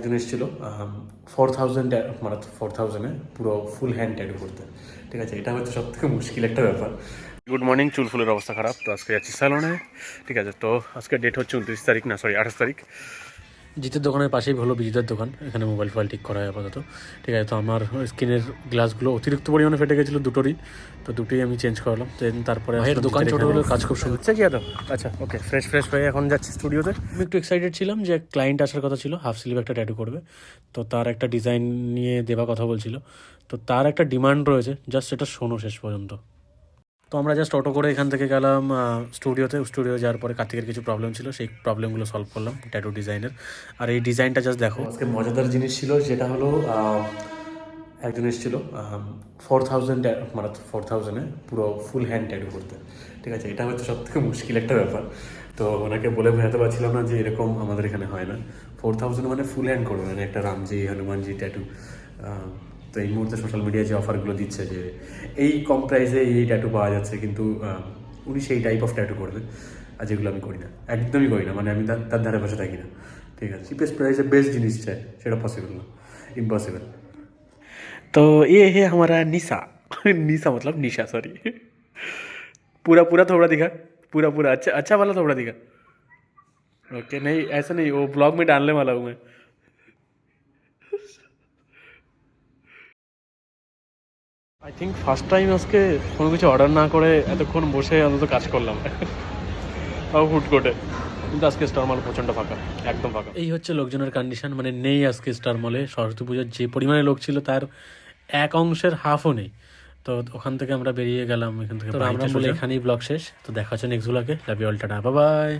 একজন এসেছিল 4000 মানে 4000-এ পুরো ফুল হ্যান্ড ট্যাটু করতে। ঠিক আছে, এটা হচ্ছে সব থেকে মুশকিল একটা ব্যাপার। Good morning. চুল ফুলের অবস্থা খারাপ, তো আজকে যাচ্ছি স্যালনে। ঠিক আছে, তো আজকে ডেট হচ্ছে 29 তারিখ, না সরি 28 তারিখ। জিতের দোকানের পাশেই হলো বিজিতের দোকান, এখানে মোবাইল ফোবাইল ঠিক করা হয় আপাতত। ঠিক আছে, তো আমার স্কিনের গ্লাসগুলো অতিরিক্ত পরিমাণে ফেটে গেছিলো দুটোরই, তো দুটোই আমি চেঞ্জ করলাম। তারপরে দোকান ছোটো হলেও কাজ খুব সুন্দর হচ্ছে। কি আদৌ আচ্ছা, ওকে, ফ্রেশ হয়ে এখন যাচ্ছি স্টুডিওতে। আমি একটু এক্সাইটেড ছিলাম যে ক্লায়েন্ট আসার কথা ছিল, হাফ স্লিভ একটা ট্যাটু করবে, তো তার একটা ডিজাইন নিয়ে দেওয়া কথা বলছিল। তো তার একটা ডিমান্ড রয়েছে, জাস্ট এটা শোনো শেষ পর্যন্ত। তো আমরা জাস্ট অটো করে এখান থেকে গেলাম স্টুডিও যাওয়ার পরে কার্তিকের কিছু প্রবলেম ছিল, সেই প্রবলেমগুলো সলভ করলাম ট্যাটু ডিজাইনের। আর এই ডিজাইনটা জাস্ট দেখো, আজকে মজাদার জিনিস ছিল, যেটা হলো একজন এসেছিল 4000 মানে 4000-এ পুরো ফুল হ্যান্ড ট্যাটু করতে। ঠিক আছে, এটা হচ্ছে সব থেকে মুশকিল একটা ব্যাপার। তো ওনাকে বলে বোঝাতে পারছিলাম না যে এরকম আমাদের এখানে হয় না। 4000 মানে ফুল হ্যান্ড করবে, মানে একটা রামজি হনুমানজি ট্যাটু। তো এই মুহূর্তে সোশ্যাল মিডিয়ায় যে অফারগুলো দিচ্ছে যে এই কম প্রাইসে এই ট্যাটু পাওয়া যাচ্ছে, কিন্তু উনি সেই টাইপ অফ ট্যাটু করবে, আর যেগুলো আমি করি না, একদমই করি না, মানে আমি তার ধারে পাশে থাকি না। ঠিক আছে, চিপেস্ট প্রাইসে বেস্ট জিনিস চাই, সেটা পসিবল না, इम्पॉसिबल। तो ये है हमारा निशा। निशा मतलब निशा, सॉरी। पूरा पूरा थोड़ा दिखा, पूरा पूरा अच्छा अच्छा वाला थोड़ा दिखा। ओके, नहीं ऐसा नहीं, वो ब्लॉग में डालने वाला हूँ मैं। আই থিঙ্ক ফার্স্ট টাইম আজকে কোনো কিছু অর্ডার না করে এতক্ষণ বসে অন্তত কাজ করলাম, তাও ফুড কোর্টে। কিন্তু আজকে স্টার মল প্রচণ্ড ফাঁকা, একদম ফাঁকা। এই হচ্ছে লোকজনের কন্ডিশন, মানে নেই আজকে স্টার মলে। সরস্বতী পুজোর যে পরিমাণে লোক ছিল তার এক অংশের হাফও নেই। তো ওখান থেকে আমরা বেরিয়ে গেলাম, এখান থেকে আমরা বলে এখানেই ব্লগ শেষ। তো দেখা হচ্ছে নেক্সট ব্লগে। Love you all, tata, bye by.